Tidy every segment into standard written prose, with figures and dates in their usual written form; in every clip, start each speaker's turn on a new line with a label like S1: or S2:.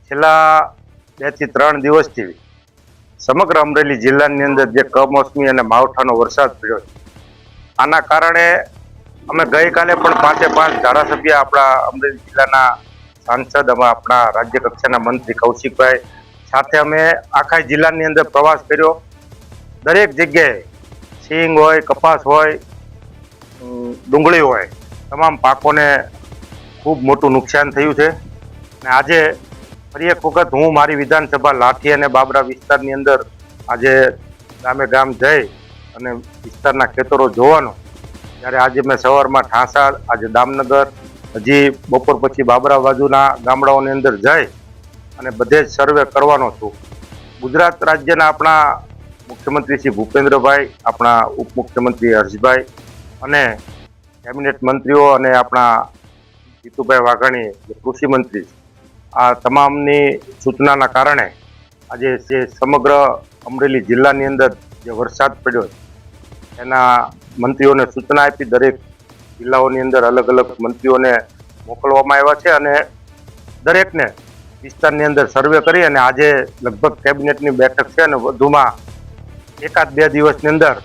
S1: છેલ્લા 2 થી 3 દિવસથી સમગ્ર અમરેલી જિલ્લાની અંદર જે કમોસમી અને માવઠાનો વરસાદ પડ્યો છે, આના કારણે અમે ગઈકાલે પણ 5 ધારાસભ્ય આપણા અમરેલી જિલ્લાના સાંસદ આપણા રાજ્ય કક્ષાના મંત્રી કૌશિકભાઈ સાથે અમે આખા જિલ્લાની અંદર પ્રવાસ કર્યો. દરેક જગ્યાએ સિંગ હોય, કપાસ હોય, ડુંગળી હોય, તમામ પાકોને ખૂબ મોટું નુકસાન થયું છે. અને આજે ફરી એક વખત હું મારી વિધાનસભા લાઠી અને બાબરા વિસ્તારની અંદર આજે ગામે ગામ જઈ અને વિસ્તારના ખેતરો જોવાનો, ત્યારે આજે મેં સવારમાં ઠાંસા, આજે દામનગર, હજી બપોર પછી બાબરા બાજુના ગામડાઓની અંદર જઈ અને બધે જ સર્વે કરવાનો છું. ગુજરાત રાજ્યના આપણા મુખ્યમંત્રી શ્રી ભૂપેન્દ્રભાઈ, આપણા ઉપમુખ્યમંત્રી હર્ષભાઈ અને કેબિનેટ મંત્રીઓ અને આપણા જીતુભાઈ વાઘાણી કૃષિ મંત્રી, આ તમામની સૂચનાના કારણે આજે જે સમગ્ર અમરેલી જિલ્લાની અંદર જે વરસાદ પડ્યો એના મંત્રીઓને સૂચના આપી. દરેક જિલ્લાઓની અંદર અલગ અલગ મંત્રીઓને મોકલવામાં આવ્યા છે અને દરેકને વિસ્તારની અંદર સર્વે કરી અને આજે લગભગ કેબિનેટની બેઠક છે અને વધુમાં 1-2 દિવસની અંદર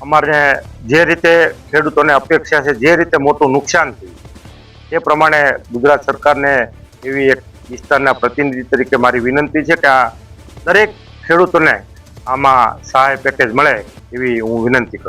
S1: અમારે જે રીતે ખેડૂતોને અપેક્ષા છે, જે રીતે મોટું નુકસાન થયું એ પ્રમાણે ગુજરાત સરકારને એવી એક વિસ્તારના પ્રતિનિધિ તરીકે મારી વિનંતી છે કે આ દરેક ખેડૂતોને આમાં સહાય પેકેજ મળે એવી હું વિનંતી કરું.